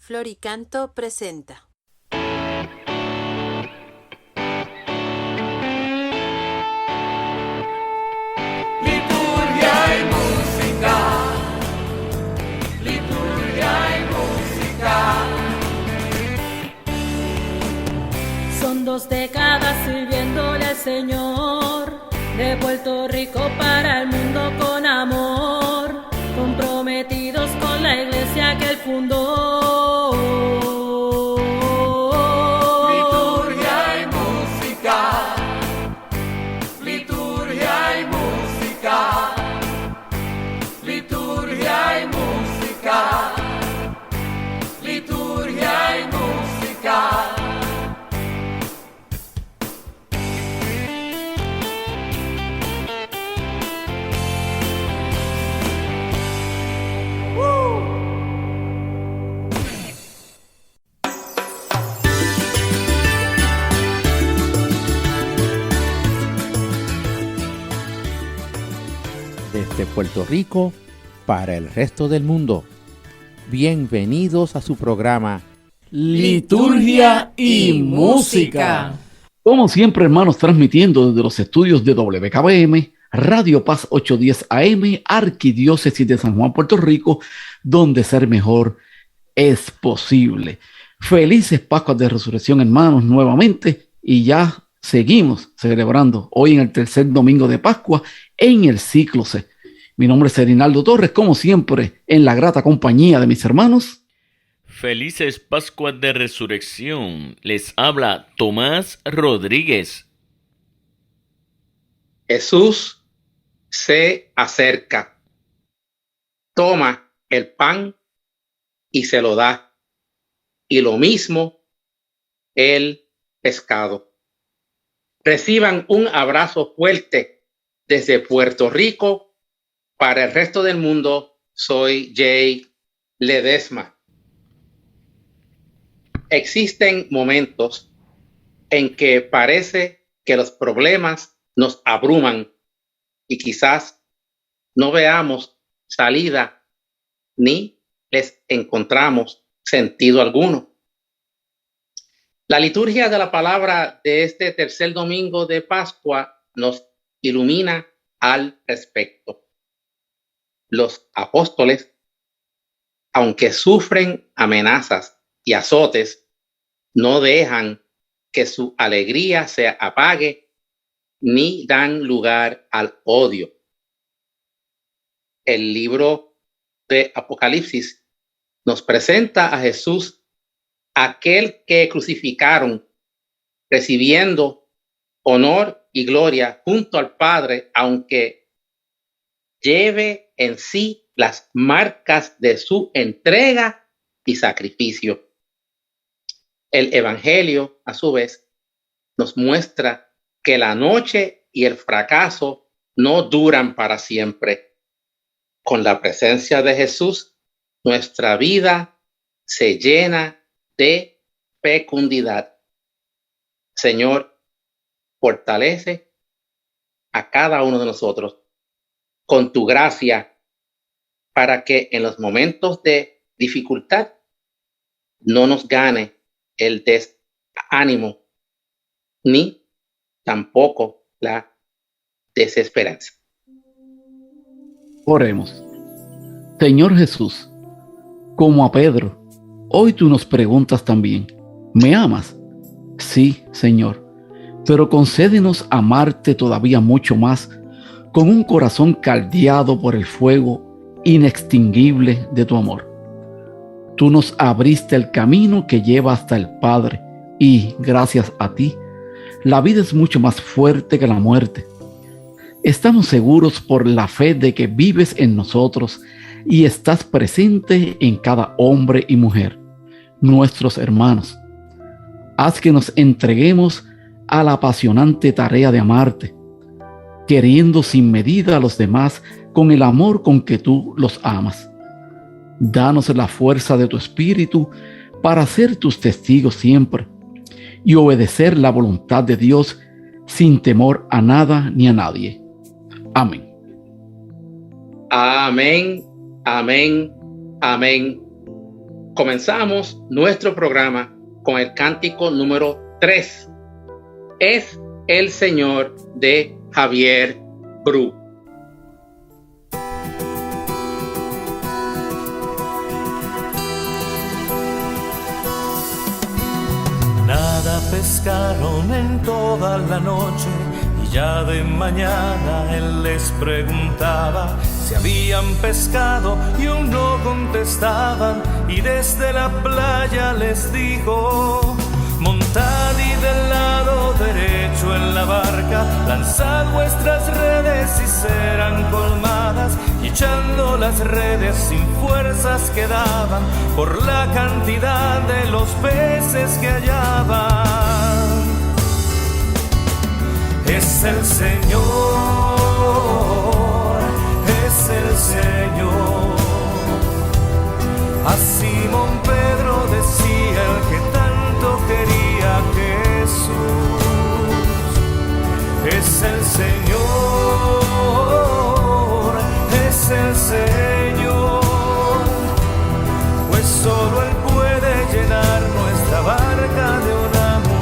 Floricanto presenta. Liturgia y música, liturgia y música. Son 2 décadas sirviéndole al Señor, de Puerto Rico para el mundo con amor, comprometidos con la iglesia que él fundó. Liturgia y música, liturgia y música, liturgia y música, liturgia y música. Desde Puerto Rico para el resto del mundo. Bienvenidos a su programa Liturgia y música. Como siempre, hermanos, transmitiendo desde los estudios de WKBM, Radio Paz 810 AM, Arquidiócesis de San Juan, Puerto Rico, donde ser mejor es posible. Felices Pascuas de Resurrección, hermanos, nuevamente, y ya seguimos celebrando hoy en el tercer domingo de Pascua en el ciclo C. Mi nombre es Erinaldo Torres, como siempre, en la grata compañía de mis hermanos. Felices Pascuas de Resurrección. Les habla Tomás Rodríguez. Jesús se acerca, toma el pan y se lo da, y lo mismo el pescado. Reciban un abrazo fuerte desde Puerto Rico. Para el resto del mundo, soy Jay Ledesma. Existen momentos en que parece que los problemas nos abruman y quizás no veamos salida ni les encontramos sentido alguno. La liturgia de la palabra de este tercer domingo de Pascua nos ilumina al respecto. Los apóstoles, aunque sufren amenazas y azotes, no dejan que su alegría se apague ni dan lugar al odio. El libro de Apocalipsis nos presenta a Jesús, aquel que crucificaron, recibiendo honor y gloria junto al Padre, aunque lleve en sí las marcas de su entrega y sacrificio. El Evangelio, a su vez, nos muestra que la noche y el fracaso no duran para siempre. Con la presencia de Jesús, nuestra vida se llena de fecundidad. Señor, fortalece a cada uno de nosotros con tu gracia para que en los momentos de dificultad no nos gane el desánimo ni tampoco la desesperanza. Oremos. Señor Jesús, como a Pedro, hoy tú nos preguntas también, ¿me amas? Sí, Señor, pero concédenos amarte todavía mucho más, con un corazón caldeado por el fuego inextinguible de tu amor. Tú nos abriste el camino que lleva hasta el Padre y, gracias a ti, la vida es mucho más fuerte que la muerte. Estamos seguros por la fe de que vives en nosotros y estás presente en cada hombre y mujer, nuestros hermanos. Haz que nos entreguemos a la apasionante tarea de amarte, queriendo sin medida a los demás con el amor con que tú los amas. Danos la fuerza de tu espíritu para ser tus testigos siempre y obedecer la voluntad de Dios sin temor a nada ni a nadie. Amén. Amén, amén, amén. Comenzamos nuestro programa con el cántico número 3. Es el Señor, de Javier Bru. Nada pescaron en toda la noche y ya de mañana él les preguntaba si habían pescado y aún no contestaban, y desde la playa les dijo: montad y del lado derecho en la barca, lanzad vuestras redes y serán colmadas, y echando las redes sin fuerzas quedaban por la cantidad de los peces que hallaban. Es el Señor, es el Señor. A Simón Pedro decía el que tanto quería Jesús: es el Señor, es el Señor, pues solo Él puede llenar nuestra barca de una multitud.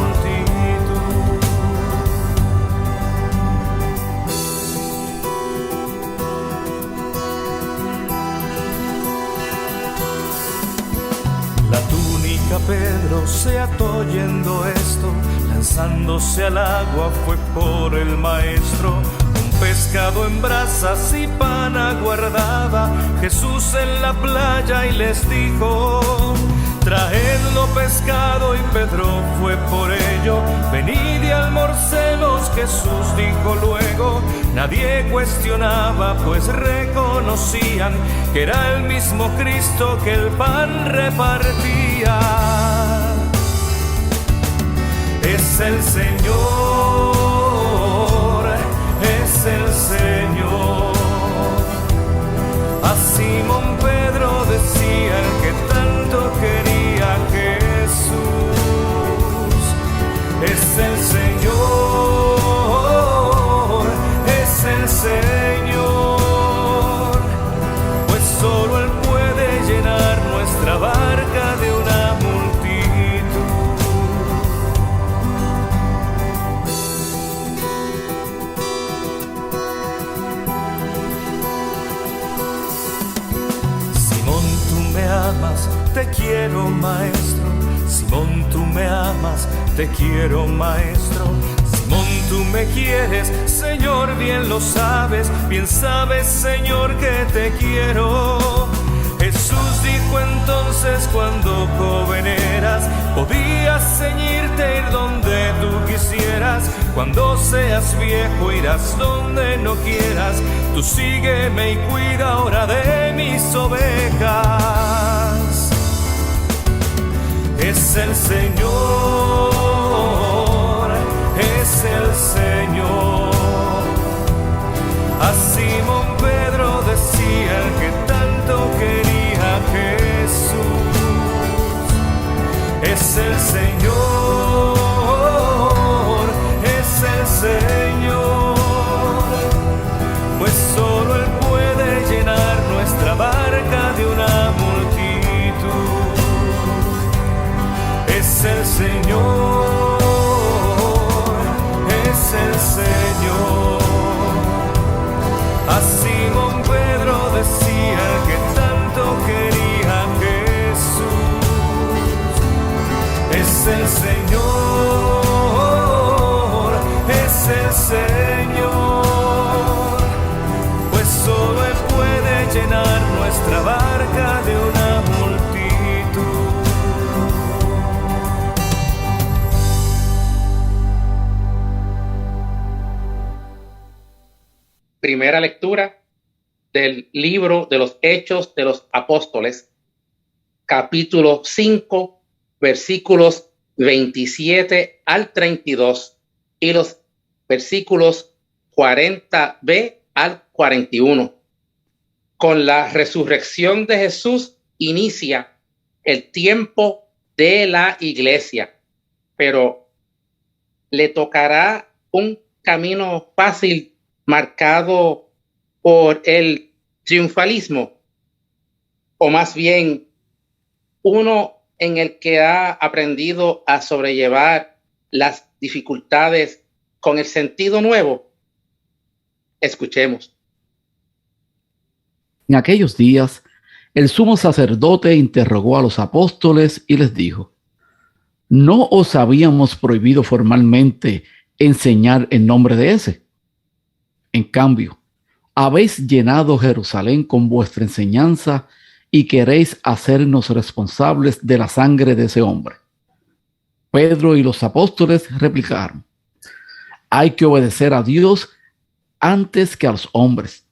La túnica Pedro se ató oyendo esto, lanzándose al agua fue por el maestro. Un pescado en brasas y pan aguardaba Jesús en la playa y les dijo: traedlo pescado, y Pedro fue por ello. Venid y almorcemos, Jesús dijo luego. Nadie cuestionaba, pues reconocían que era el mismo Cristo que el pan repartía. Es el Señor, es el Señor. A Simón Pedro decía el que tanto quería Jesús: es el Señor, es el Señor, pues solo Él puede llenar nuestra barca de una multitud. Simón, tú me amas, te quiero, maestro. Simón, tú me amas, te quiero, maestro. Simón, tú me quieres, Señor, bien lo sabes. Bien sabes, Señor, que te quiero. Jesús dijo entonces: cuando joven eras, podías ceñirte, ir donde tú quisieras. Cuando seas viejo, irás donde no quieras. Tú sígueme y cuida ahora de mis ovejas. Es el Señor, es el Señor. A Simón Pedro decía el que tanto quería Jesús: es el Señor, es el Señor, pues solo Él puede llenar nuestra barca de una multitud. Es el Señor, es el Señor. A Simón Pedro decía el que tanto quería Jesús: es el Señor, es el Señor, pues solo Él puede llenar nuestra barca de una multitud. Primera lectura del libro de los Hechos de los Apóstoles, capítulo 5, versículos 27 al 32 y los versículos 40b al 41. Con la resurrección de Jesús inicia el tiempo de la iglesia, pero le tocará un camino fácil marcado por el triunfalismo, o más bien uno en el que ha aprendido a sobrellevar las dificultades con el sentido nuevo? Escuchemos. En aquellos días, el sumo sacerdote interrogó a los apóstoles y les dijo: ¿no os habíamos prohibido formalmente enseñar en nombre de ese? En cambio, habéis llenado Jerusalén con vuestra enseñanza y queréis hacernos responsables de la sangre de ese hombre. Pedro y los apóstoles replicaron: hay que obedecer a Dios antes que a los hombres.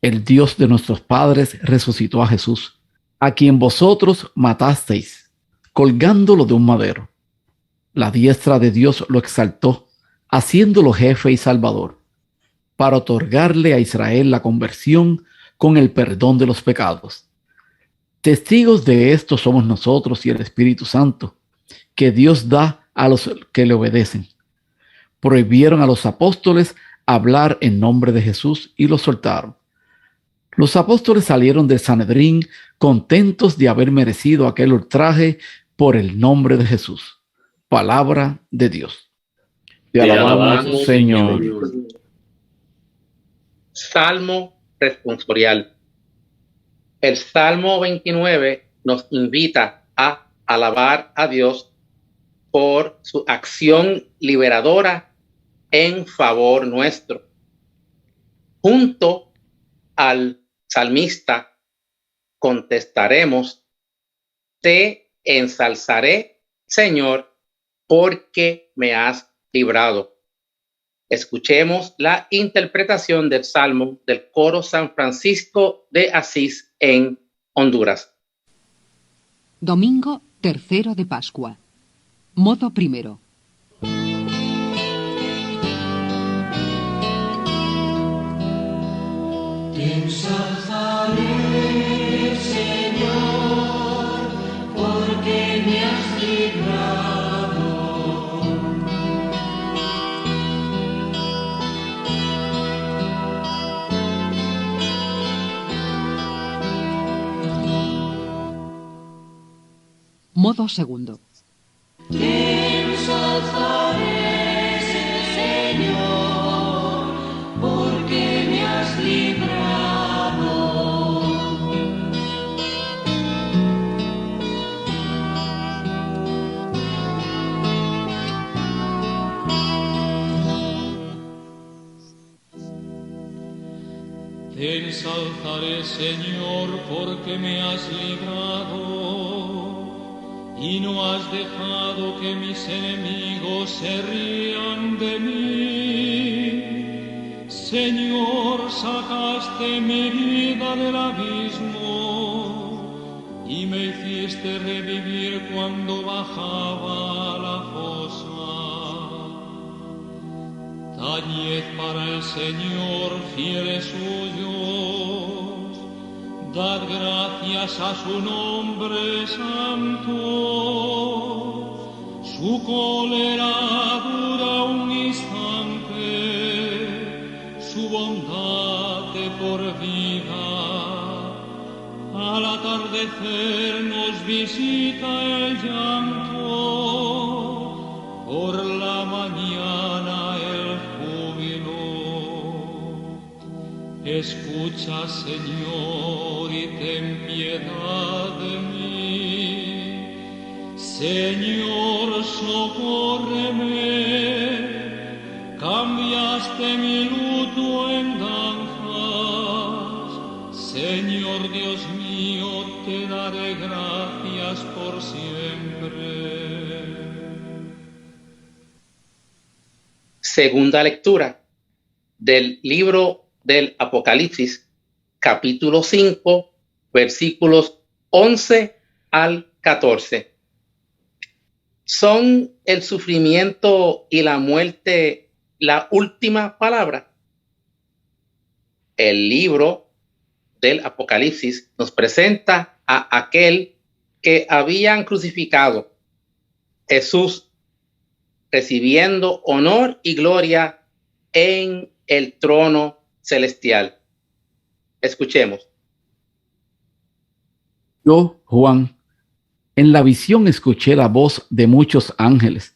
El Dios de nuestros padres resucitó a Jesús, a quien vosotros matasteis, colgándolo de un madero. La diestra de Dios lo exaltó, haciéndolo jefe y salvador, para otorgarle a Israel la conversión con el perdón de los pecados. Testigos de esto somos nosotros y el Espíritu Santo, que Dios da a los que le obedecen. Prohibieron a los apóstoles hablar en nombre de Jesús y los soltaron. Los apóstoles salieron del Sanedrín contentos de haber merecido aquel ultraje por el nombre de Jesús. Palabra de Dios. Te alabamos, Señor. Salmo responsorial. El Salmo 29 nos invita a alabar a Dios por su acción liberadora en favor nuestro. Junto al salmista contestaremos: te ensalzaré, Señor, porque me has librado. Escuchemos la interpretación del Salmo del Coro San Francisco de Asís en Honduras. Domingo tercero de Pascua. Modo primero. Te ensalzaré, Señor, porque me has librado. Modo segundo. Te ensalzaré, Señor, porque me has librado. Te ensalzaré, Señor, porque me has librado. Y no has dejado que mis enemigos se rían de mí. Señor, sacaste mi vida del abismo y me hiciste revivir cuando bajaba a la fosa. Tañed para el Señor, fieles suyos. Dad gracias a su nombre santo. Su cólera dura un instante, su bondad de por vida. Al atardecer nos visita el llanto, por la mañana el júbilo. Escucha, Señor, y ten piedad de mí. Señor, socórreme. Cambiaste mi luto en danzas. Señor Dios mío, te daré gracias por siempre. Segunda lectura del libro del Apocalipsis, capítulo 5, versículos 11 al 14. ¿Son el sufrimiento y la muerte la última palabra? El libro del Apocalipsis nos presenta a aquel que habían crucificado, Jesús, recibiendo honor y gloria en el trono celestial. Escuchemos. Yo, Juan, En la visión escuché la voz de muchos ángeles.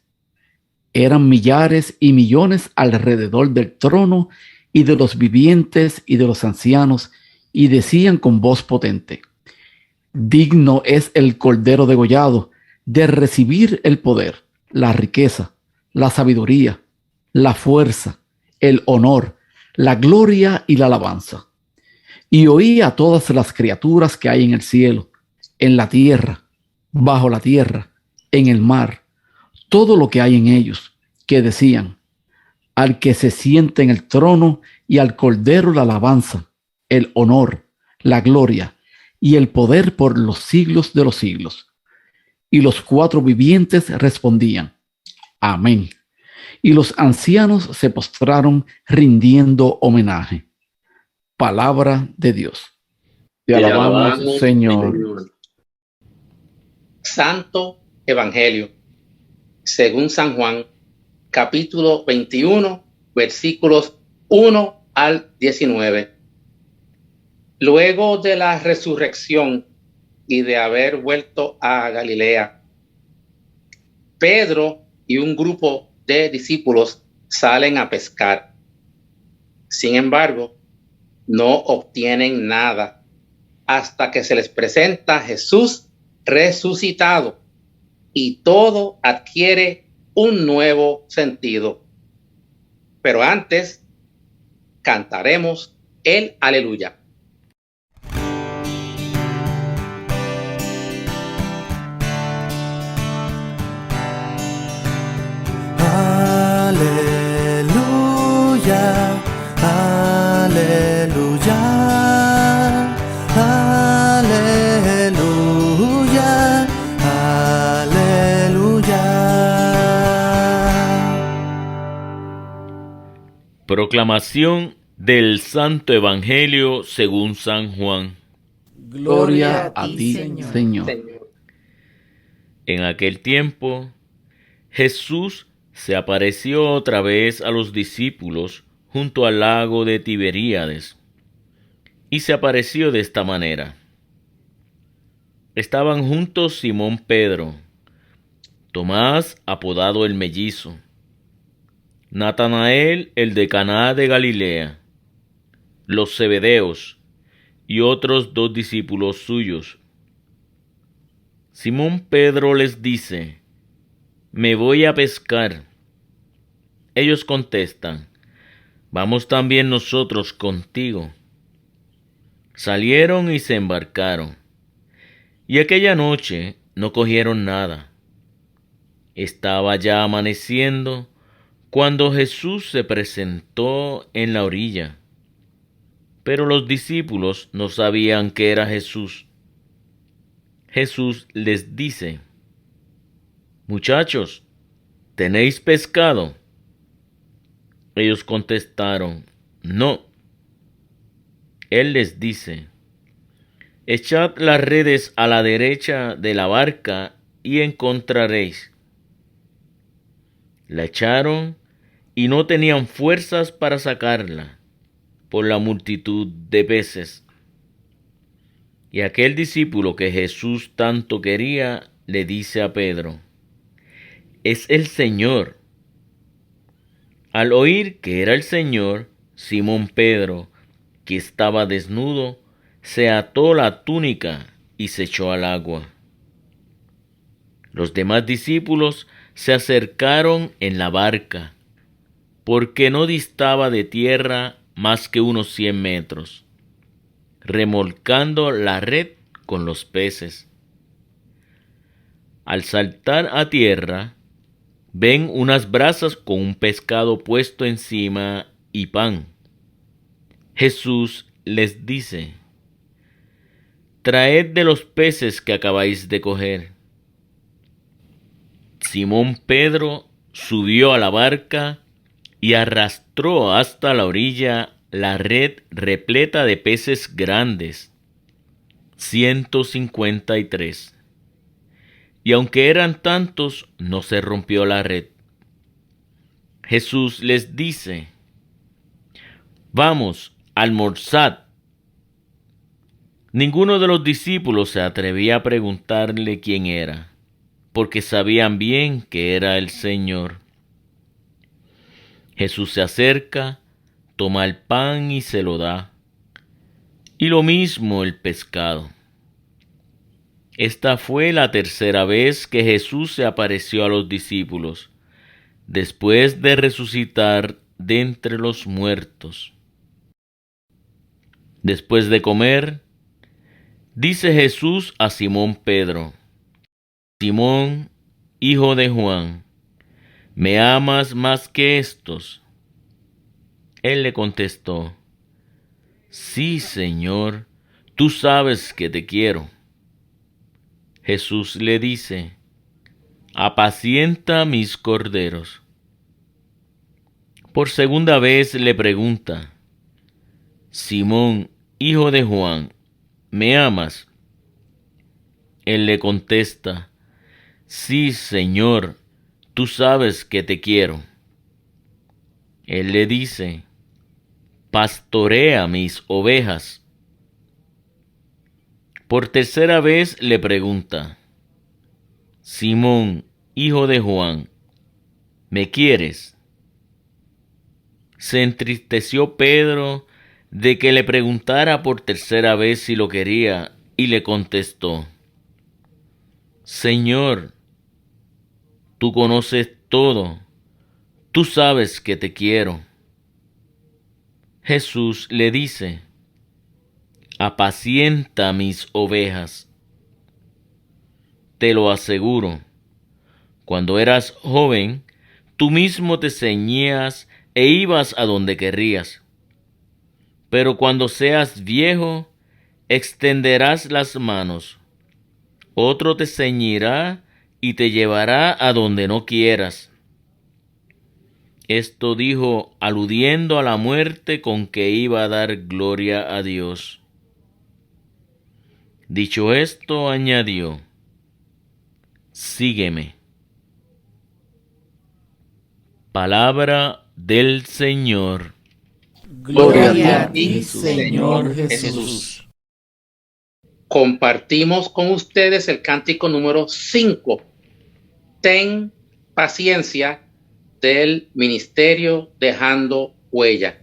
Eran millares y millones alrededor del trono y de los vivientes y de los ancianos, y decían con voz potente: digno es el Cordero degollado de recibir el poder, la riqueza, la sabiduría, la fuerza, el honor, la gloria y la alabanza. Y oí a todas las criaturas que hay en el cielo, en la tierra, bajo la tierra, en el mar, todo lo que hay en ellos, que decían: al que se siente en el trono y al Cordero la alabanza, el honor, la gloria y el poder por los siglos de los siglos. Y los cuatro vivientes respondían: amén. Y los ancianos se postraron rindiendo homenaje. Palabra de Dios. Te alabamos, Señor. Santo Evangelio, según San Juan, capítulo 21, versículos 1 al 19. Luego de la resurrección y de haber vuelto a Galilea, Pedro y un grupo de discípulos salen a pescar. Sin embargo, no obtienen nada hasta que se les presenta Jesús resucitado y todo adquiere un nuevo sentido. Pero antes, cantaremos el Aleluya. Aleluya, aleluya, aleluya, aleluya. Proclamación del Santo Evangelio según San Juan. Gloria a ti, Señor. En aquel tiempo, Jesús se apareció otra vez a los discípulos junto al lago de Tiberíades, y se apareció de esta manera. Estaban juntos Simón Pedro, Tomás apodado el Mellizo, Natanael el de Caná de Galilea, los Zebedeos y otros 2 discípulos suyos. Simón Pedro les dice: me voy a pescar. Ellos contestan: vamos también nosotros contigo. Salieron y se embarcaron, y aquella noche no cogieron nada. Estaba ya amaneciendo cuando Jesús se presentó en la orilla, pero los discípulos no sabían que era Jesús. Jesús les dice: muchachos, ¿tenéis pescado? Ellos contestaron: no. Él les dice: echad las redes a la derecha de la barca y encontraréis. La echaron y no tenían fuerzas para sacarla por la multitud de peces. Y aquel discípulo que Jesús tanto quería le dice a Pedro: es el Señor. Al oír que era el Señor, Simón Pedro, que estaba desnudo, se ató la túnica y se echó al agua. Los demás discípulos se acercaron en la barca, porque no distaba de tierra más que unos 100 metros, remolcando la red con los peces. Al saltar a tierra, ven unas brasas con un pescado puesto encima y pan. Jesús les dice: traed de los peces que acabáis de coger. Simón Pedro subió a la barca y arrastró hasta la orilla la red repleta de peces grandes, 153. Y aunque eran tantos, no se rompió la red. Jesús les dice: vamos, almorzad. Ninguno de los discípulos se atrevía a preguntarle quién era, porque sabían bien que era el Señor. Jesús se acerca, toma el pan y se lo da, y lo mismo el pescado. Esta fue la tercera vez que Jesús se apareció a los discípulos, después de resucitar de entre los muertos. Después de comer, dice Jesús a Simón Pedro: Simón, hijo de Juan, ¿me amas más que estos? Él le contestó: Sí, Señor, tú sabes que te quiero. Jesús le dice: Apacienta mis corderos. Por segunda vez le pregunta: Simón, hijo de Juan, ¿me amas? Él le contesta: Sí, Señor, tú sabes que te quiero. Él le dice: Pastorea mis ovejas. Por tercera vez le pregunta: Simón, hijo de Juan, ¿me quieres? Se entristeció Pedro de que le preguntara por tercera vez si lo quería, y le contestó: Señor, tú conoces todo, tú sabes que te quiero. Jesús le dice: Apacienta mis ovejas. Te lo aseguro, cuando eras joven, tú mismo te ceñías e ibas a donde querrías. Pero cuando seas viejo, extenderás las manos. Otro te ceñirá y te llevará a donde no quieras. Esto dijo aludiendo a la muerte con que iba a dar gloria a Dios. Dicho esto, añadió: Sígueme. Palabra del Señor. Gloria a ti, Señor Jesús. Compartimos con ustedes el cántico número 5. Ten paciencia, del ministerio Dejando Huella.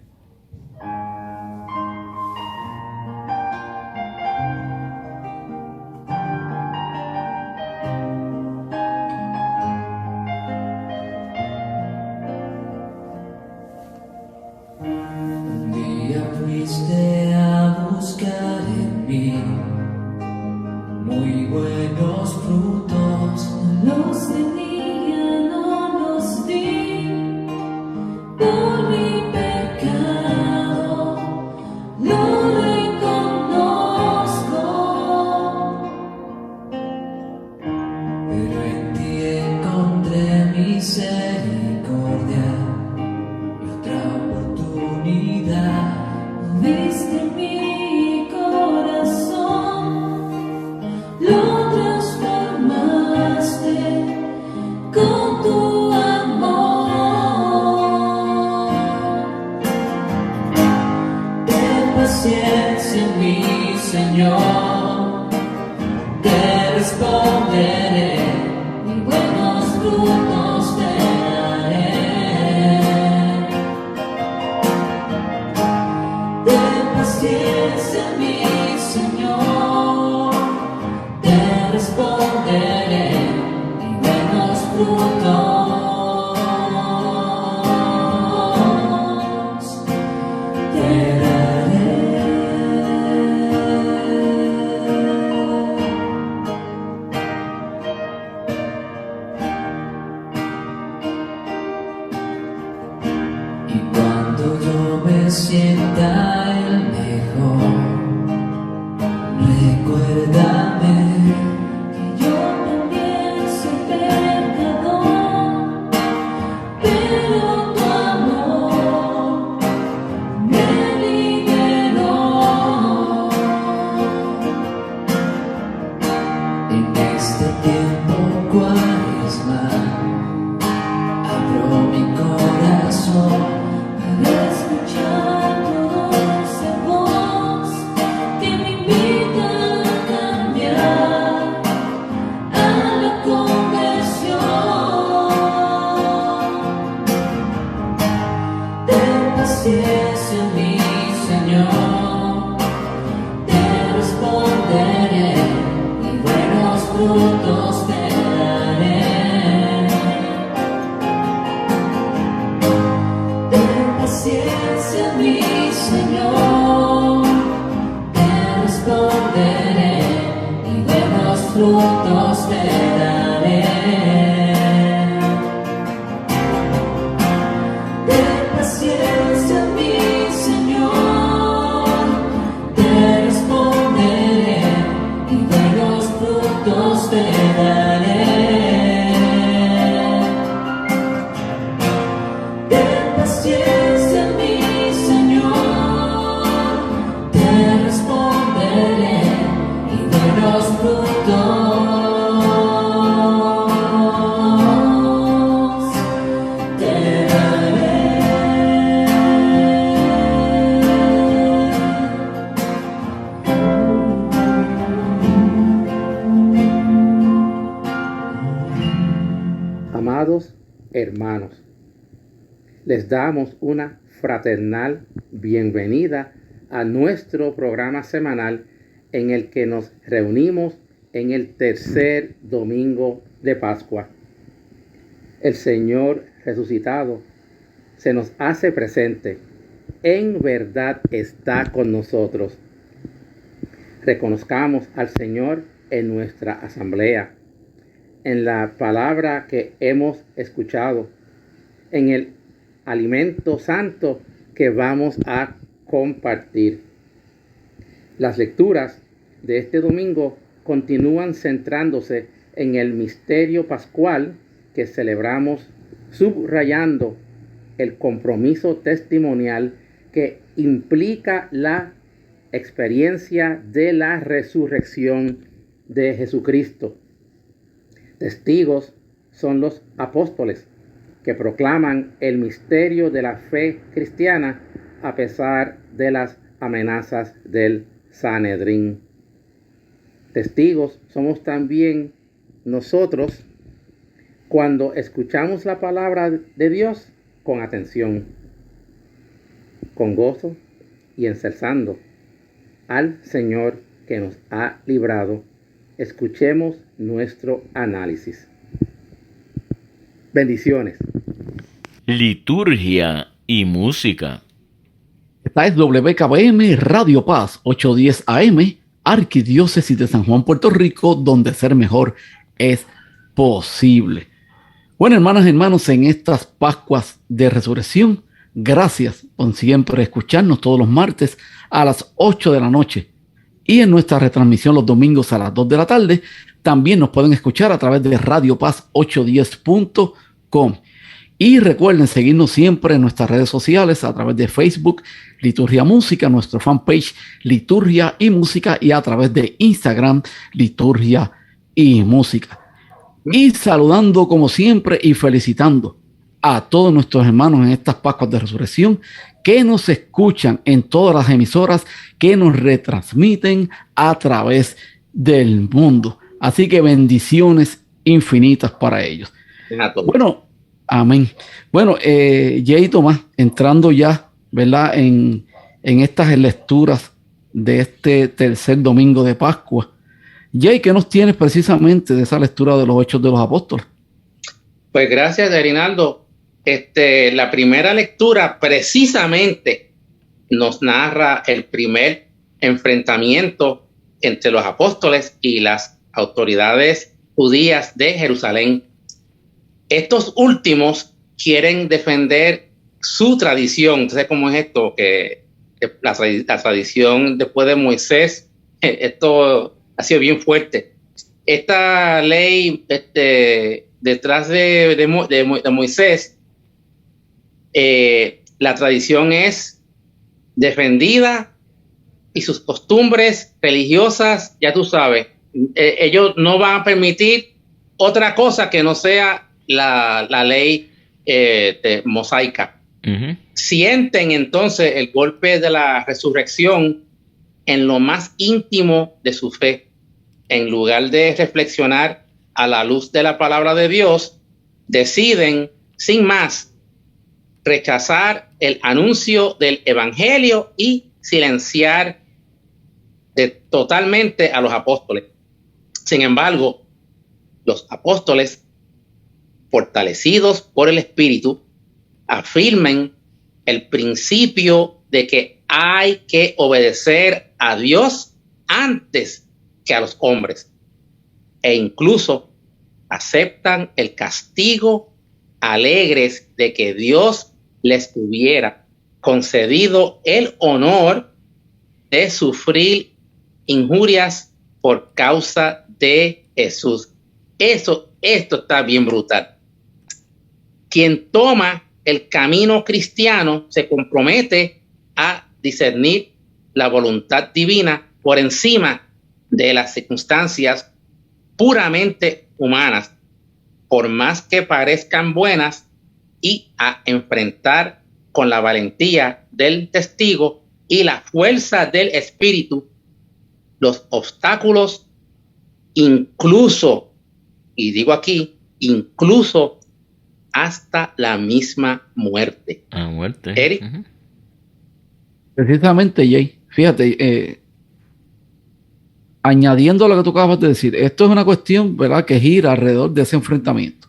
Un día fuiste a buscar en mí muy buenos frutos. Los tenía, no los di, por mi pecado lo reconozco. Pero en ti encontré misericordia y otra oportunidad. Viste mi corazón, lo transformaste con tu amor. Ten paciencia, mi Señor, te responderé y buenos frutos te daré. Ten paciencia, mi Señor, te responderé y buenos frutos te daré. Y cuando yo me sienta el mejor, recuérdame Que yo también soy pecador, pero tu amor me liberó. en este tiempo cuaresma. Abro mi corazón Para escuchar tu dulce voz que me invita frutos te daré. Ten paciencia, mi Señor, te responderé y buenos frutos te daré. Ten paciencia, mi Señor, te responderé y buenos frutos te daré. Ten paciencia, mi Señor, te responderé y buenos frutos te daré. Amados hermanos, les damos una fraternal bienvenida a nuestro programa semanal en el que nos reunimos en el tercer domingo de Pascua. El Señor resucitado se nos hace presente. En verdad está con nosotros. Reconozcamos al Señor en nuestra asamblea, en la palabra que hemos escuchado, en el alimento santo que vamos a compartir. Las lecturas de este domingo continúan centrándose en el misterio pascual que celebramos, subrayando el compromiso testimonial que implica la experiencia de la resurrección de Jesucristo. Testigos son los apóstoles que proclaman el misterio de la fe cristiana a pesar de las amenazas del Sanedrín. Testigos somos también nosotros cuando escuchamos la palabra de Dios con atención, con gozo y ensalzando al Señor que nos ha librado. Escuchemos nuestro análisis. Bendiciones. Liturgia y música. Esta es WKBM Radio Paz 810 AM, Arquidiócesis de San Juan, Puerto Rico, donde ser mejor es posible. Bueno, hermanas y hermanos, en estas Pascuas de Resurrección, gracias por siempre escucharnos todos los martes a las 8 de la noche y en nuestra retransmisión los domingos a las 2 de la tarde. También nos pueden escuchar a través de radiopaz810.com. Y recuerden seguirnos siempre en nuestras redes sociales a través de Facebook, Liturgia Música, nuestro fanpage Liturgia y Música, y a través de Instagram, Liturgia y Música. Y saludando como siempre y felicitando a todos nuestros hermanos en estas Pascuas de Resurrección que nos escuchan en todas las emisoras que nos retransmiten a través del mundo. Así que bendiciones infinitas para ellos. Bueno, amén. Bueno, Jay Tomás, entrando ya, ¿verdad? En estas lecturas de este tercer domingo de Pascua. Jay, ¿qué nos tienes precisamente de esa lectura de los Hechos de los Apóstoles? Pues gracias, Reinaldo. La primera lectura precisamente nos narra el primer enfrentamiento entre los apóstoles y las autoridades judías de Jerusalén. Estos últimos quieren defender su tradición. Entonces, ¿cómo es esto? Que la tradición después de Moisés, esto ha sido bien fuerte. Esta ley detrás de Moisés, la tradición es defendida y sus costumbres religiosas, ya tú sabes, ellos no van a permitir otra cosa que no sea la ley mosaica. Uh-huh. Sienten entonces el golpe de la resurrección en lo más íntimo de su fe. En lugar de reflexionar a la luz de la palabra de Dios, deciden, sin más, rechazar el anuncio del evangelio y silenciar totalmente a los apóstoles. Sin embargo, los apóstoles, fortalecidos por el Espíritu, afirmen el principio de que hay que obedecer a Dios antes que a los hombres, e incluso aceptan el castigo alegres de que Dios les hubiera concedido el honor de sufrir injurias por causa de Jesús. Esto está bien brutal. Quien toma el camino cristiano se compromete a discernir la voluntad divina por encima de las circunstancias puramente humanas, por más que parezcan buenas, y a enfrentar con la valentía del testigo y la fuerza del Espíritu los obstáculos, incluso, y digo aquí, incluso hasta la misma muerte. La muerte. Eric. Ujú. Precisamente, Jay, fíjate, añadiendo a lo que tú acabas de decir, esto es una cuestión, ¿verdad?, que gira alrededor de ese enfrentamiento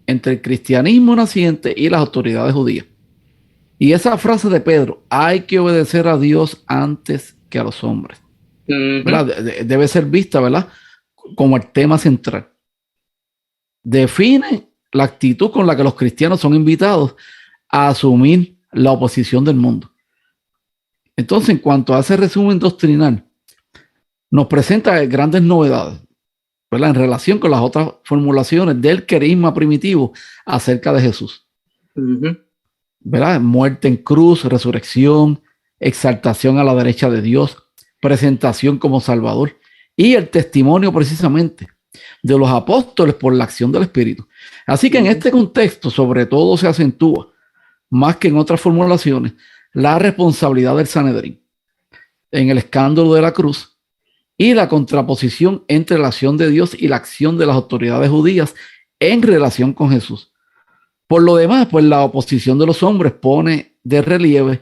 entre el cristianismo naciente y las autoridades judías. Y esa frase de Pedro, hay que obedecer a Dios antes que a los hombres, ¿verdad? Debe ser vista, ¿verdad?, como el tema central. Define la actitud con la que los cristianos son invitados a asumir la oposición del mundo. Entonces, en cuanto a ese resumen doctrinal, nos presenta grandes novedades, ¿verdad?, en relación con las otras formulaciones del querigma primitivo acerca de Jesús. ¿Verdad? Muerte en cruz, resurrección, exaltación a la derecha de Dios, presentación como Salvador y el testimonio precisamente de los apóstoles por la acción del Espíritu. Así que en este contexto, sobre todo, se acentúa, más que en otras formulaciones, la responsabilidad del Sanedrín en el escándalo de la cruz y la contraposición entre la acción de Dios y la acción de las autoridades judías en relación con Jesús. Por lo demás, pues la oposición de los hombres pone de relieve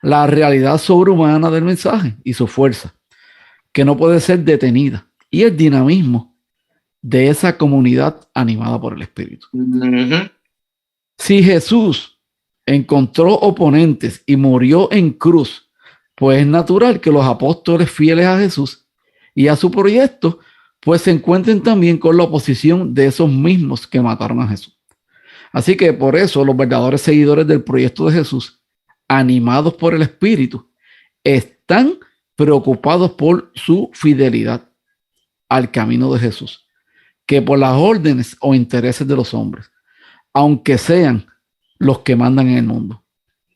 la realidad sobrehumana del mensaje y su fuerza, que no puede ser detenida, y el dinamismo de esa comunidad animada por el Espíritu. Si Jesús encontró oponentes y murió en cruz, pues es natural que los apóstoles fieles a Jesús y a su proyecto, pues se encuentren también con la oposición de esos mismos que mataron a Jesús. Así que por eso los verdaderos seguidores del proyecto de Jesús, animados por el Espíritu, están preocupados por su fidelidad al camino de Jesús, que por las órdenes o intereses de los hombres, aunque sean los que mandan en el mundo.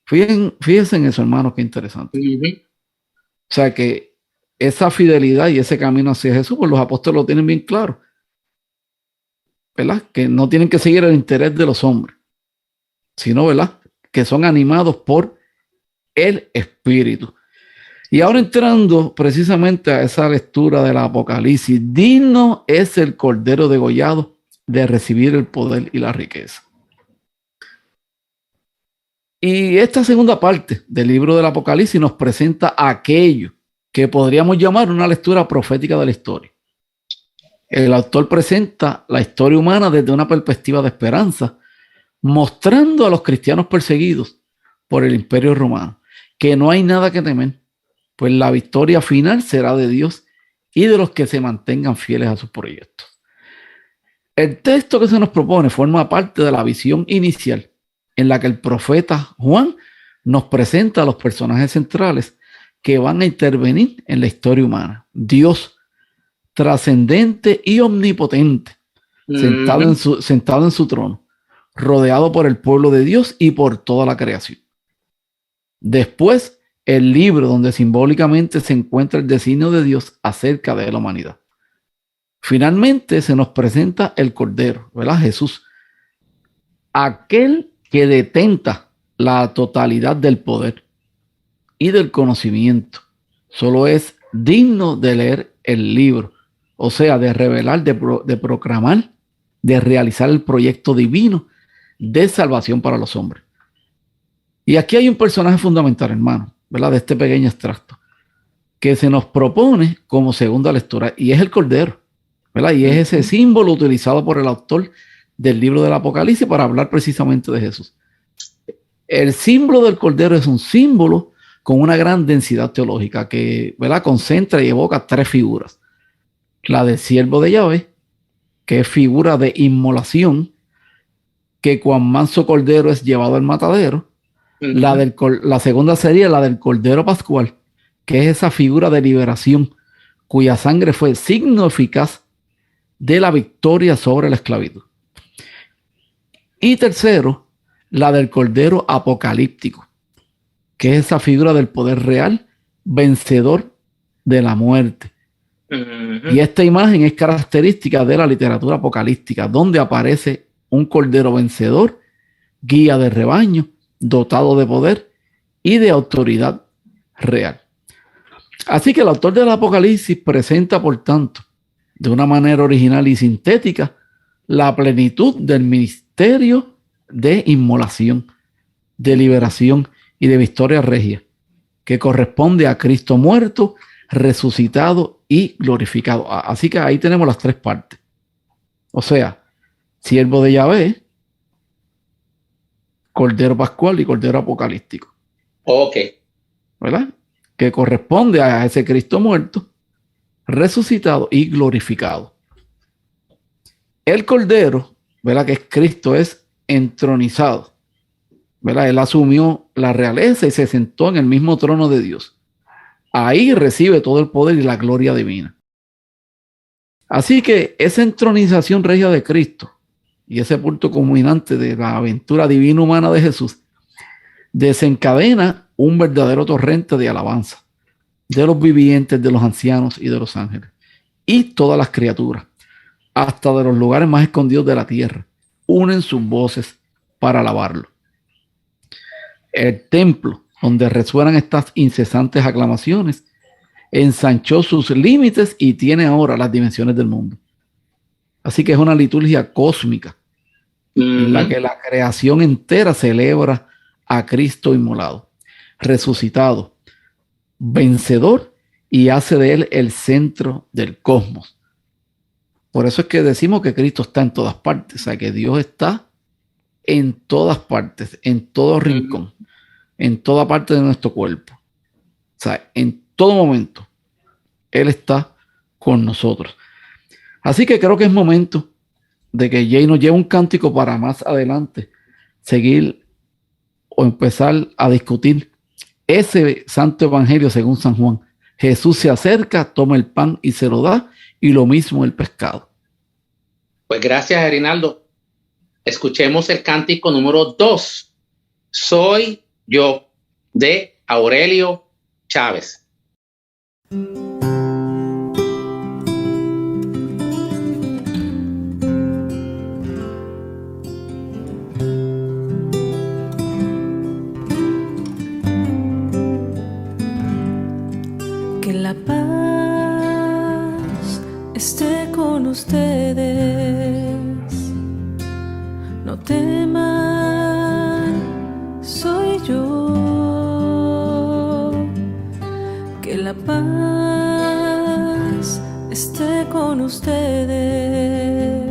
Fíjense en eso, hermanos, qué interesante. O sea que esa fidelidad y ese camino hacia Jesús, pues los apóstoles lo tienen bien claro, ¿verdad? Que no tienen que seguir el interés de los hombres, sino, ¿verdad?, que son animados por el Espíritu. Y ahora entrando precisamente a esa lectura del Apocalipsis, digno es el Cordero degollado de recibir el poder y la riqueza. Y esta segunda parte del libro del Apocalipsis nos presenta aquello que podríamos llamar una lectura profética de la historia. El autor presenta la historia humana desde una perspectiva de esperanza, mostrando a los cristianos perseguidos por el Imperio Romano que no hay nada que temer, pues la victoria final será de Dios y de los que se mantengan fieles a sus proyectos. El texto que se nos propone forma parte de la visión inicial en la que el profeta Juan nos presenta a los personajes centrales que van a intervenir en la historia humana. Dios, trascendente y omnipotente, sentado en su trono, rodeado por el pueblo de Dios y por toda la creación. Después, el libro donde simbólicamente se encuentra el designio de Dios acerca de la humanidad. Finalmente se nos presenta el Cordero, ¿verdad? Jesús, aquel que detenta la totalidad del poder y del conocimiento. Solo es digno de leer el libro, o sea, de revelar, de proclamar, de realizar el proyecto divino de salvación para los hombres. Y aquí hay un personaje fundamental, hermano, ¿verdad?, de este pequeño extracto, que se nos propone como segunda lectura, y es el Cordero. ¿verdad? Y es ese símbolo utilizado por el autor del libro del Apocalipsis para hablar precisamente de Jesús. El símbolo del Cordero es un símbolo con una gran densidad teológica que, ¿verdad?, concentra y evoca tres figuras. La del siervo de Yahvé, que es figura de inmolación, que cuan manso cordero es llevado al matadero. La segunda sería la del Cordero Pascual, que es esa figura de liberación, cuya sangre fue signo eficaz de la victoria sobre la esclavitud. Y tercero, la del Cordero Apocalíptico, que es esa figura del poder real, vencedor de la muerte. Y esta imagen es característica de la literatura apocalíptica, donde aparece un cordero vencedor, guía de rebaño, dotado de poder y de autoridad real. Así que el autor del Apocalipsis presenta, por tanto, de una manera original y sintética, la plenitud del ministerio de inmolación, de liberación y de victoria regia, que corresponde a Cristo muerto, resucitado y glorificado. Así que ahí tenemos las tres partes. O sea, siervo de Yahvé, Cordero Pascual y Cordero Apocalíptico. Ok. ¿Verdad? Que corresponde a ese Cristo muerto, resucitado y glorificado. El Cordero, ¿verdad?, que es Cristo, es entronizado, ¿verdad? Él asumió la realeza y se sentó en el mismo trono de Dios. Ahí recibe todo el poder y la gloria divina. Así que esa entronización regia de Cristo y ese punto culminante de la aventura divina humana de Jesús desencadena un verdadero torrente de alabanza de los vivientes, de los ancianos y de los ángeles y todas las criaturas, hasta de los lugares más escondidos de la tierra, unen sus voces para alabarlo. El templo, donde resuenan estas incesantes aclamaciones, ensanchó sus límites y tiene ahora las dimensiones del mundo. Así que es una liturgia cósmica en la que la creación entera celebra a Cristo inmolado, resucitado, vencedor, y hace de él el centro del cosmos. Por eso es que decimos que Cristo está en todas partes, o sea, que Dios está en todas partes, en todo rincón, en toda parte de nuestro cuerpo. O sea, en todo momento, Él está con nosotros. Así que creo que es momento de que Jay nos lleve un cántico para más adelante seguir o empezar a discutir ese santo evangelio según San Juan. Jesús se acerca, toma el pan y se lo da, y lo mismo el pescado. Pues gracias, Erinaldo. Escuchemos el cántico número 2. Soy yo, de Aurelio Chávez. Que la paz esté con ustedes. No teman, soy yo. Que la paz esté con ustedes.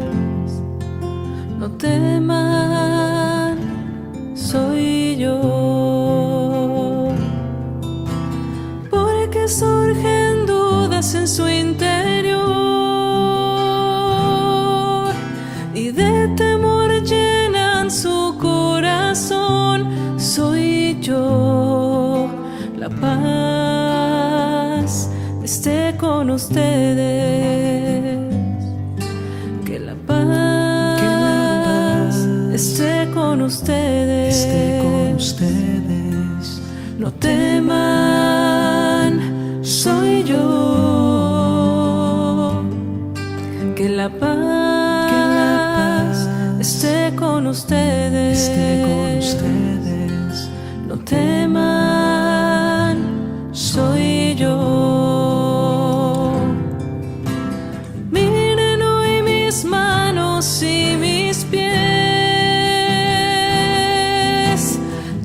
No teman, soy yo. Porque surgen dudas en su interior y de temor llenan su corazón. Soy yo, la paz esté con ustedes. Que la paz esté con ustedes. No teman, soy yo. Que la paz esté con ustedes. No teman, soy yo. Miren hoy mis manos y mis pies.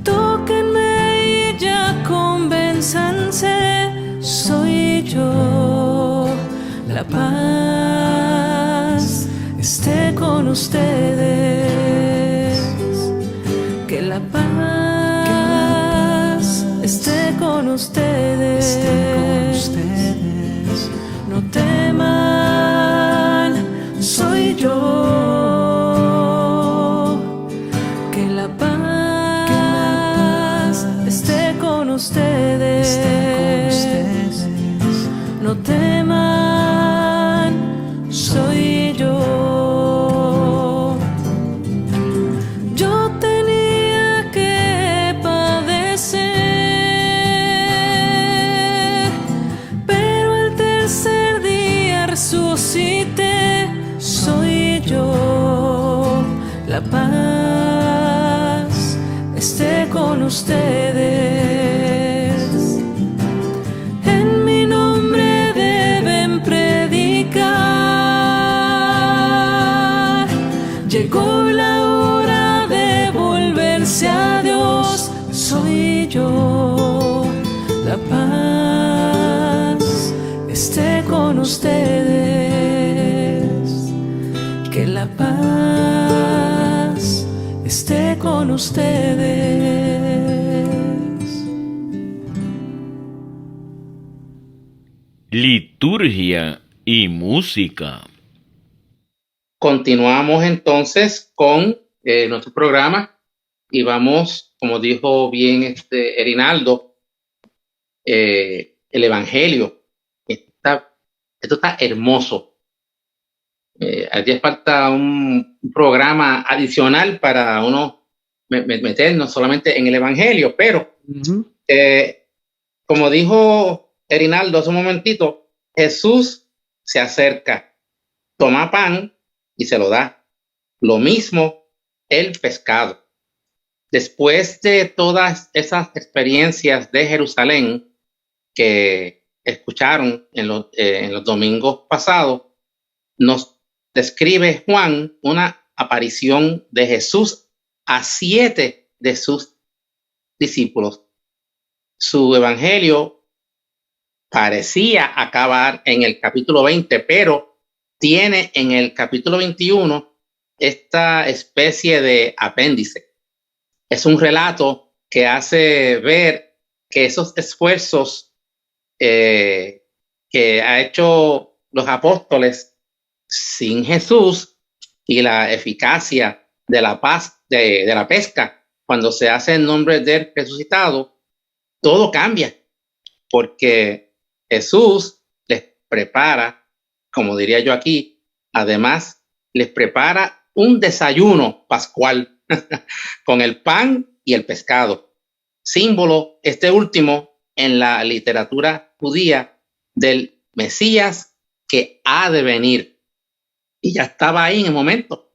Tóquenme y ya convénzanse. Soy yo, la paz esté con ustedes. Que la paz esté con ustedes. No teman, soy yo. Que la paz esté con ustedes. No teman, soy yo. Yo tenía que padecer, pero el tercer día resucité. Soy yo. La paz esté con ustedes. En mi nombre deben predicar. Llegó la hora de volverse a Dios. Soy yo. La paz esté con ustedes. Que la paz esté con ustedes. Liturgia y música. Continuamos entonces con nuestro programa y vamos, como dijo bien Erinaldo, el Evangelio. Esto está hermoso. Haría falta un programa adicional para uno meternos solamente en el Evangelio, pero como dijo Erinaldo hace un momentito, Jesús se acerca, toma pan y se lo da. Lo mismo el pescado. Después de todas esas experiencias de Jerusalén que escucharon en los domingos pasados, nos describe Juan una aparición de Jesús a 7 de sus discípulos. Su evangelio parecía acabar en el capítulo 20, pero tiene en el capítulo 21 esta especie de apéndice. Es un relato que hace ver que esos esfuerzos que ha hecho los apóstoles sin Jesús y la eficacia de la paz de la pesca cuando se hace en nombre del resucitado, todo cambia, porque Jesús les prepara, como diría yo aquí, además les prepara un desayuno pascual con el pan y el pescado, símbolo este último en la literatura judía del Mesías que ha de venir. Y ya estaba ahí en el momento.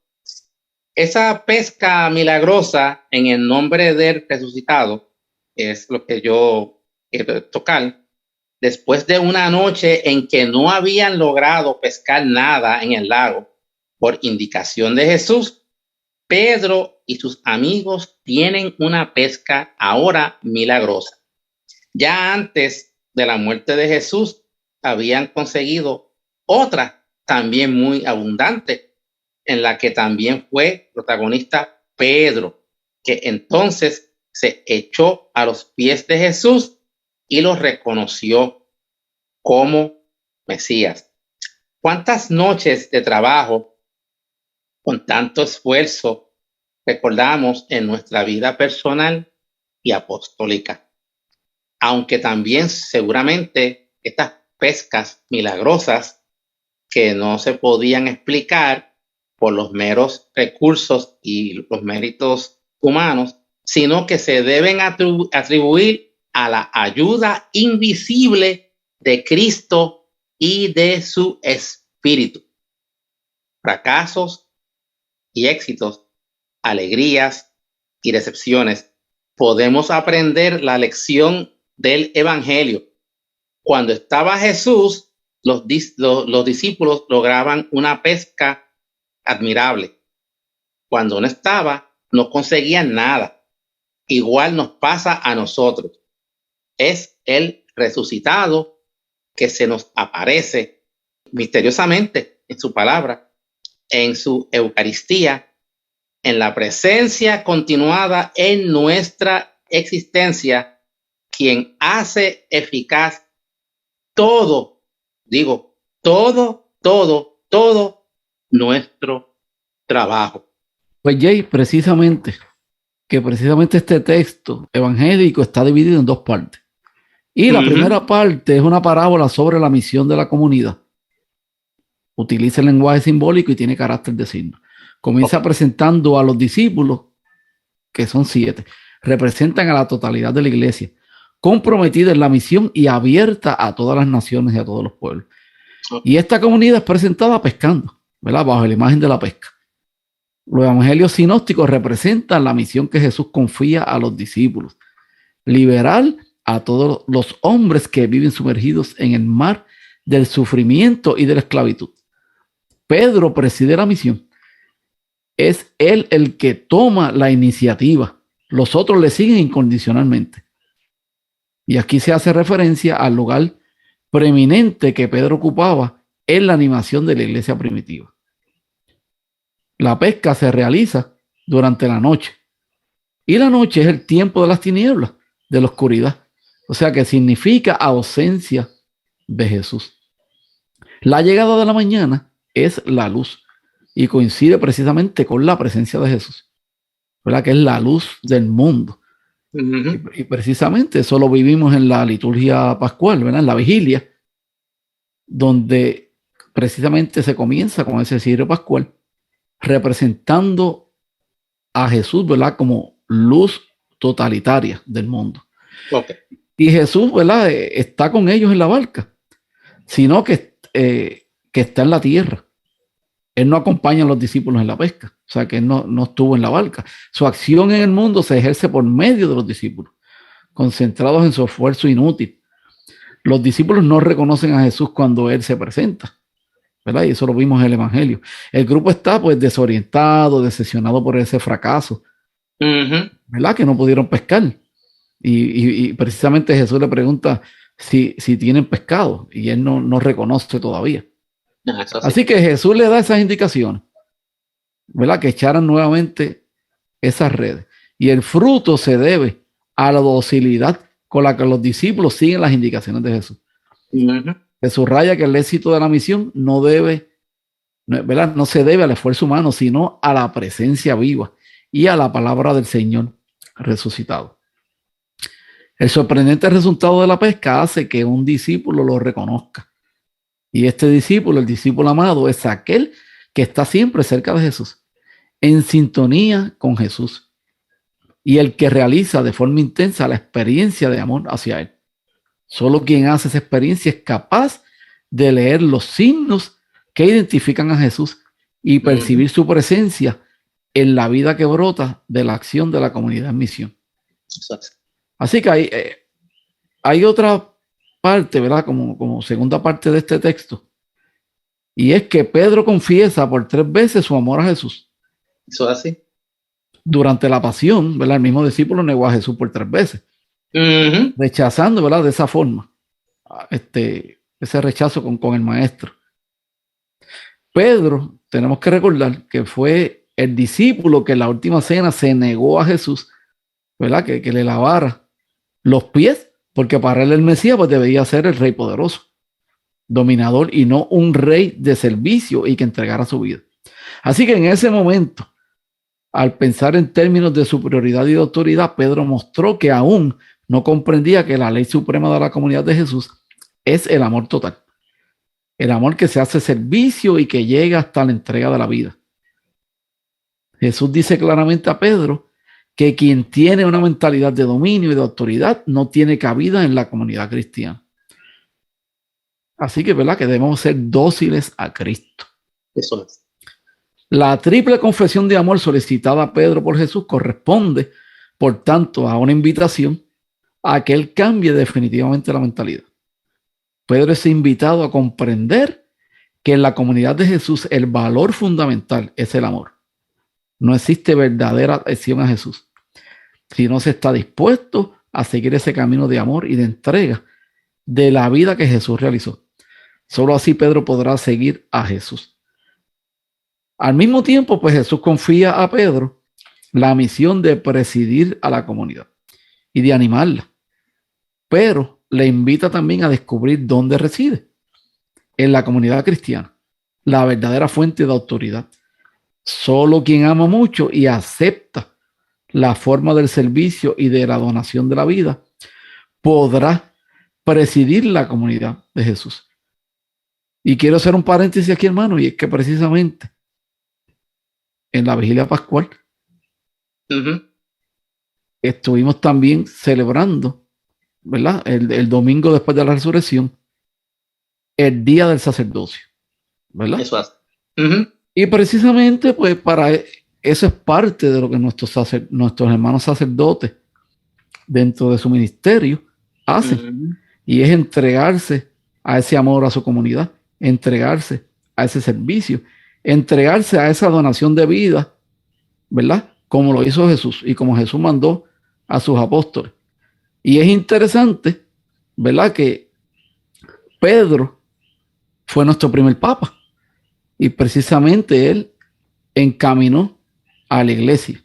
Esa pesca milagrosa en el nombre del resucitado es lo que yo quiero tocar. Después de una noche en que no habían logrado pescar nada en el lago, por indicación de Jesús, Pedro y sus amigos tienen una pesca ahora milagrosa. Ya antes de la muerte de Jesús, habían conseguido otra también muy abundante, en la que también fue protagonista Pedro, que entonces se echó a los pies de Jesús y lo reconoció como Mesías. ¿Cuántas noches de trabajo con tanto esfuerzo recordamos en nuestra vida personal y apostólica? Aunque también seguramente estas pescas milagrosas que no se podían explicar por los meros recursos y los méritos humanos, sino que se deben atribuir a la ayuda invisible de Cristo y de su Espíritu. Fracasos y éxitos, alegrías y decepciones, podemos aprender la lección del Evangelio. Cuando estaba Jesús, los discípulos lograban una pesca admirable. Cuando no estaba, no conseguían nada. Igual nos pasa a nosotros. Es el resucitado que se nos aparece misteriosamente en su palabra en su Eucaristía, en la presencia continuada en nuestra existencia, quien hace eficaz todo, digo, todo nuestro trabajo. Pues Jay, precisamente este texto evangélico está dividido en dos partes. Y la primera parte es una parábola sobre la misión de la comunidad. Utiliza el lenguaje simbólico y tiene carácter de signo. Comienza presentando a los discípulos, que son 7, representan a la totalidad de la iglesia, comprometida en la misión y abierta a todas las naciones y a todos los pueblos. Y esta comunidad es presentada pescando, ¿verdad? Bajo la imagen de la pesca. Los evangelios sinópticos representan la misión que Jesús confía a los discípulos: liberar a todos los hombres que viven sumergidos en el mar del sufrimiento y de la esclavitud. Pedro preside la misión. Es él el que toma la iniciativa. Los otros le siguen incondicionalmente. Y aquí se hace referencia al lugar preeminente que Pedro ocupaba en la animación de la iglesia primitiva. La pesca se realiza durante la noche. Y la noche es el tiempo de las tinieblas, de la oscuridad. O sea que significa ausencia de Jesús. La llegada de la mañana es la luz y coincide precisamente con la presencia de Jesús, ¿verdad? Que es la luz del mundo. Y precisamente eso lo vivimos en la liturgia pascual, ¿verdad? En la vigilia, donde precisamente se comienza con ese cirio pascual, representando a Jesús, ¿verdad? Como luz totalitaria del mundo. Okay. Y Jesús, ¿verdad? Está con ellos en la barca, sino que está en la tierra. Él no acompaña a los discípulos en la pesca, o sea que él no estuvo en la barca. Su acción en el mundo se ejerce por medio de los discípulos, concentrados en su esfuerzo inútil. Los discípulos no reconocen a Jesús cuando Él se presenta, ¿verdad? Y eso lo vimos en el Evangelio. El grupo está pues desorientado, decepcionado por ese fracaso, ¿verdad? Que no pudieron pescar. Y precisamente Jesús le pregunta si tienen pescado y él no reconoce todavía. Así que Jesús le da esas indicaciones, ¿verdad? Que echaran nuevamente esas redes. Y el fruto se debe a la docilidad con la que los discípulos siguen las indicaciones de Jesús. Se subraya que el éxito de la misión no se debe al esfuerzo humano, sino a la presencia viva y a la palabra del Señor resucitado. El sorprendente resultado de la pesca hace que un discípulo lo reconozca. Y este discípulo, el discípulo amado, es aquel que está siempre cerca de Jesús, en sintonía con Jesús, y el que realiza de forma intensa la experiencia de amor hacia Él. Solo quien hace esa experiencia es capaz de leer los signos que identifican a Jesús y percibir su presencia en la vida que brota de la acción de la comunidad en misión. Así que hay otra parte, ¿verdad? Como segunda parte de este texto. Y es que Pedro confiesa por 3 veces su amor a Jesús. Eso es así. Durante la pasión, ¿verdad? El mismo discípulo negó a Jesús por 3 veces. Rechazando, ¿verdad? De esa forma. Ese rechazo con el maestro. Pedro, tenemos que recordar que fue el discípulo que en la última cena se negó a Jesús, ¿verdad? Que le lavara los pies, porque para él el Mesías pues debía ser el rey poderoso, dominador, y no un rey de servicio y que entregara su vida. Así que en ese momento, al pensar en términos de superioridad y de autoridad, Pedro mostró que aún no comprendía que la ley suprema de la comunidad de Jesús es el amor total. El amor que se hace servicio y que llega hasta la entrega de la vida. Jesús dice claramente a Pedro que quien tiene una mentalidad de dominio y de autoridad no tiene cabida en la comunidad cristiana. Así que, ¿verdad? Que debemos ser dóciles a Cristo. Eso es. La triple confesión de amor solicitada a Pedro por Jesús corresponde, por tanto, a una invitación a que él cambie definitivamente la mentalidad. Pedro es invitado a comprender que en la comunidad de Jesús el valor fundamental es el amor. No existe verdadera adhesión a Jesús si no se está dispuesto a seguir ese camino de amor y de entrega de la vida que Jesús realizó. Solo así Pedro podrá seguir a Jesús. Al mismo tiempo, pues Jesús confía a Pedro la misión de presidir a la comunidad y de animarla, pero le invita también a descubrir dónde reside, en la comunidad cristiana, la verdadera fuente de autoridad. Solo quien ama mucho y acepta la forma del servicio y de la donación de la vida podrá presidir la comunidad de Jesús. Y quiero hacer un paréntesis aquí, hermano, y es que precisamente en la vigilia pascual estuvimos también celebrando, ¿verdad? El domingo después de la resurrección, el día del sacerdocio, ¿verdad? Eso hace. Y precisamente, pues, para eso es parte de lo que nuestros hermanos sacerdotes dentro de su ministerio hacen, y es entregarse a ese amor a su comunidad, entregarse a ese servicio, entregarse a esa donación de vida, ¿verdad? Como lo hizo Jesús y como Jesús mandó a sus apóstoles. Y es interesante, ¿verdad?, que Pedro fue nuestro primer papa y precisamente él encaminó a la iglesia.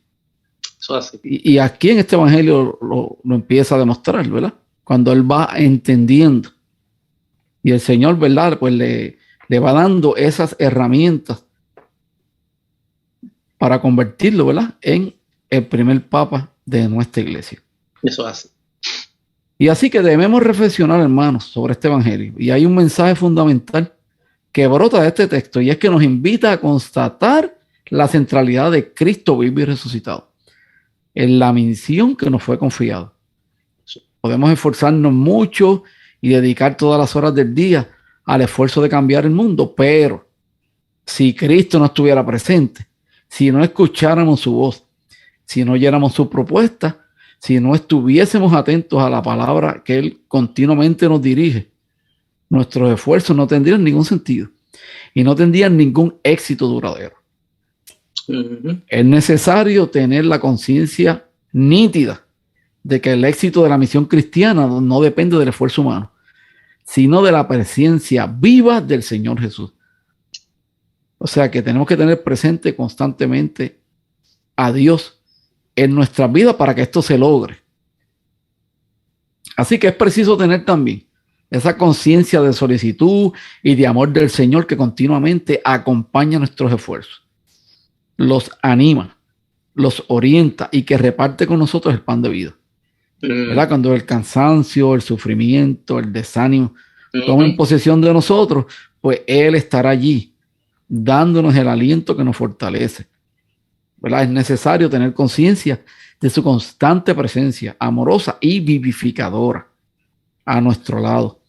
Eso hace. Y aquí en este evangelio lo empieza a demostrar, ¿verdad? Cuando él va entendiendo y el Señor, ¿verdad?, pues le va dando esas herramientas para convertirlo, ¿verdad?, en el primer papa de nuestra iglesia. Eso hace. Y así que debemos reflexionar, hermanos, sobre este evangelio. Y hay un mensaje fundamental que brota de este texto, y es que nos invita a constatar la centralidad de Cristo vivo y resucitado en la misión que nos fue confiada. Podemos esforzarnos mucho y dedicar todas las horas del día al esfuerzo de cambiar el mundo, pero si Cristo no estuviera presente, si no escucháramos su voz, si no oyéramos su propuesta, si no estuviésemos atentos a la palabra que Él continuamente nos dirige, nuestros esfuerzos no tendrían ningún sentido y no tendrían ningún éxito duradero. Es necesario tener la conciencia nítida de que el éxito de la misión cristiana no depende del esfuerzo humano, sino de la presencia viva del Señor Jesús. O sea que tenemos que tener presente constantemente a Dios en nuestras vidas para que esto se logre. Así que es preciso tener también esa conciencia de solicitud y de amor del Señor que continuamente acompaña nuestros esfuerzos, los anima, los orienta y que reparte con nosotros el pan de vida. ¿Verdad? Cuando el cansancio, el sufrimiento, el desánimo tomen posesión de nosotros, pues Él estará allí dándonos el aliento que nos fortalece. ¿Verdad? Es necesario tener conciencia de su constante presencia amorosa y vivificadora a nuestro lado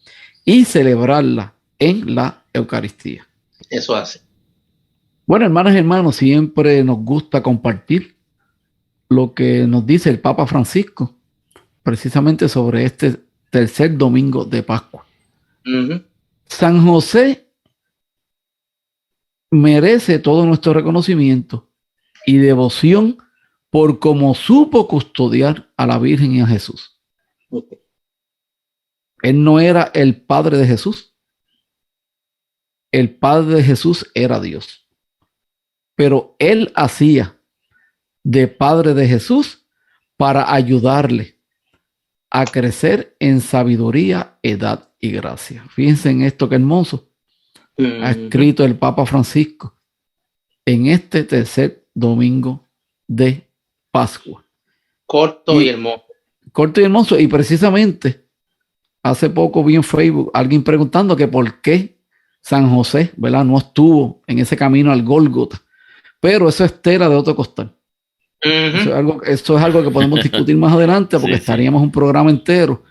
y celebrarla en la Eucaristía. Eso hace. Bueno, hermanas y hermanos, siempre nos gusta compartir lo que nos dice el Papa Francisco precisamente sobre este tercer domingo de Pascua. San José merece todo nuestro reconocimiento y devoción por cómo supo custodiar a la Virgen y a Jesús. Él no era el padre de Jesús. El padre de Jesús era Dios. Pero él hacía de padre de Jesús para ayudarle a crecer en sabiduría, edad y gracia. Fíjense en esto que hermoso ha escrito el Papa Francisco en este tercer domingo de Pascua. Corto y hermoso. Corto y hermoso. Y precisamente hace poco vi en Facebook alguien preguntando que por qué San José, ¿verdad?, no estuvo en ese camino al Gólgota. Pero eso es tela de otro costal. Eso es algo que podemos discutir más adelante porque estaríamos un programa entero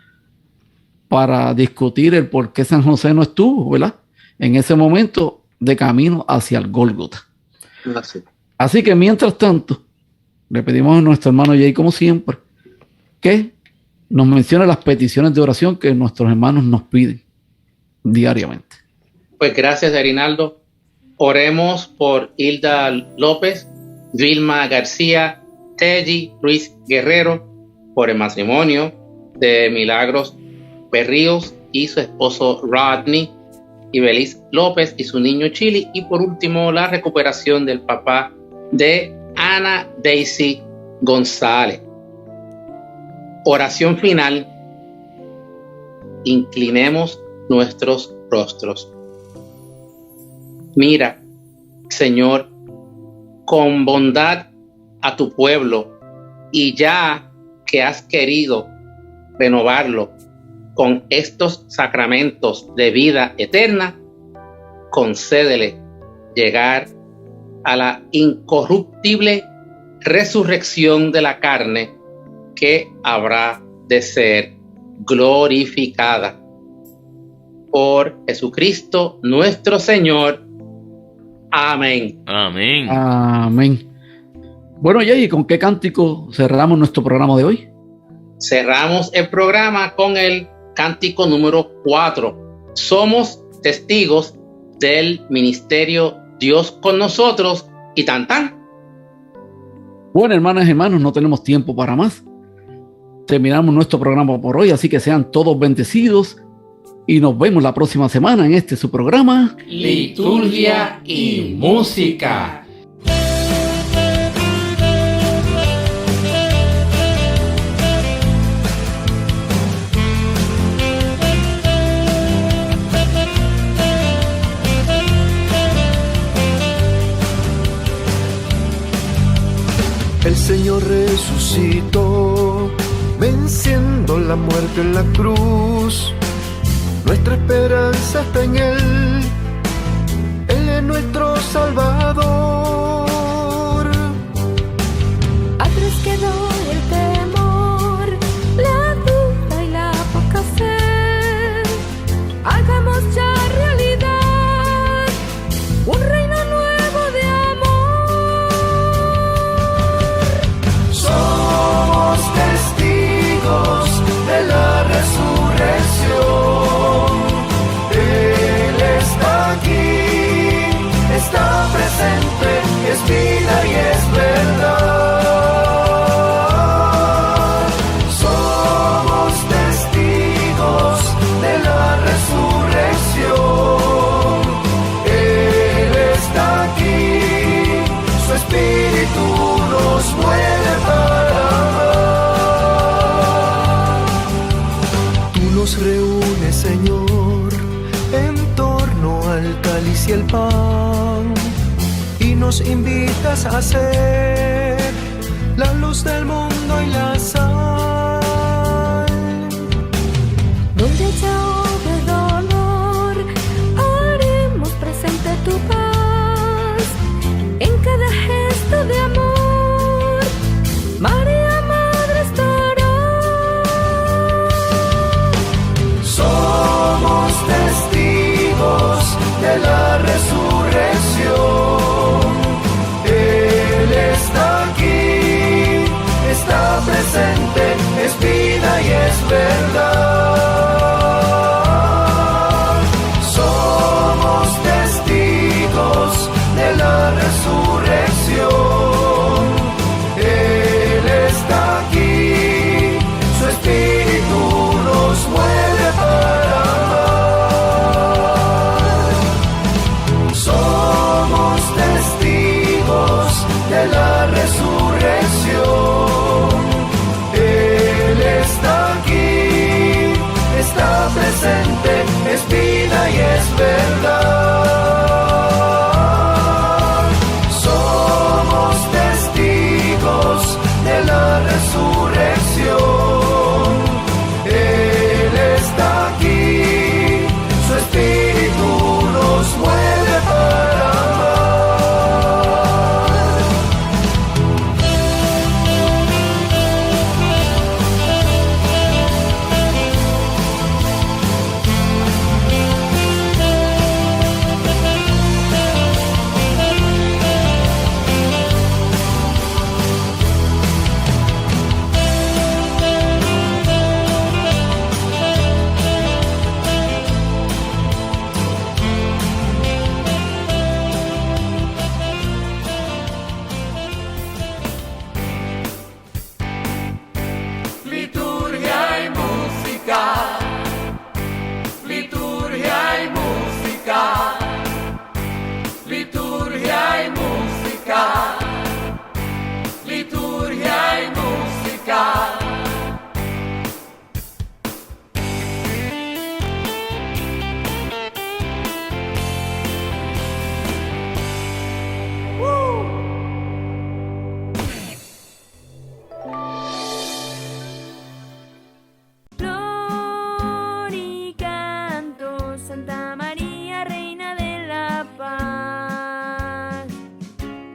para discutir el por qué San José no estuvo, ¿verdad?, en ese momento de camino hacia el Gólgota. Así que mientras tanto, le pedimos a nuestro hermano Jay, como siempre, que nos mencione las peticiones de oración que nuestros hermanos nos piden diariamente. Pues gracias, Erinaldo. Oremos por Hilda López, Vilma García, Teddy Ruiz Guerrero, por el matrimonio de Milagros Berríos y su esposo Rodney, Ibeliz López y su niño Chili, y por último la recuperación del papá de Ana Daisy González. Oración final. Inclinemos nuestros rostros. Mira, Señor, con bondad a tu pueblo, y ya que has querido renovarlo con estos sacramentos de vida eterna, concédele llegar a la incorruptible resurrección de la carne que habrá de ser glorificada. Por Jesucristo nuestro Señor. Amén. Amén. Amén. Bueno, Jay, ¿con qué cántico cerramos nuestro programa de hoy? Cerramos el programa con el cántico número 4. Somos testigos del ministerio Dios con nosotros y tan tan. Bueno, hermanas y hermanos, no tenemos tiempo para más. Terminamos nuestro programa por hoy, así que sean todos bendecidos y nos vemos la próxima semana en su programa Liturgia y música. El Señor resucitó, venciendo la muerte en la cruz. Nuestra esperanza está en Él es nuestro Salvador. Atrás quedó el temor, la duda y la poca fe. Hagamos ya realidad un reino nuevo de amor. Somos testigos de la resurrección. Él está aquí, está presente, es vida y es verdad. Somos testigos de la resurrección. Él está aquí, su espíritu nos mueve para amar. Tú nos reúnes, Señor, en torno al cáliz y el pan, y nos invitas a ser la luz del mundo y la sal. Donde ya hubo dolor, haremos presente tu paz. En cada gesto de amor, María Madre estará. Somos testigos de la resurrección. Él está aquí, está presente, es vida y es verdad.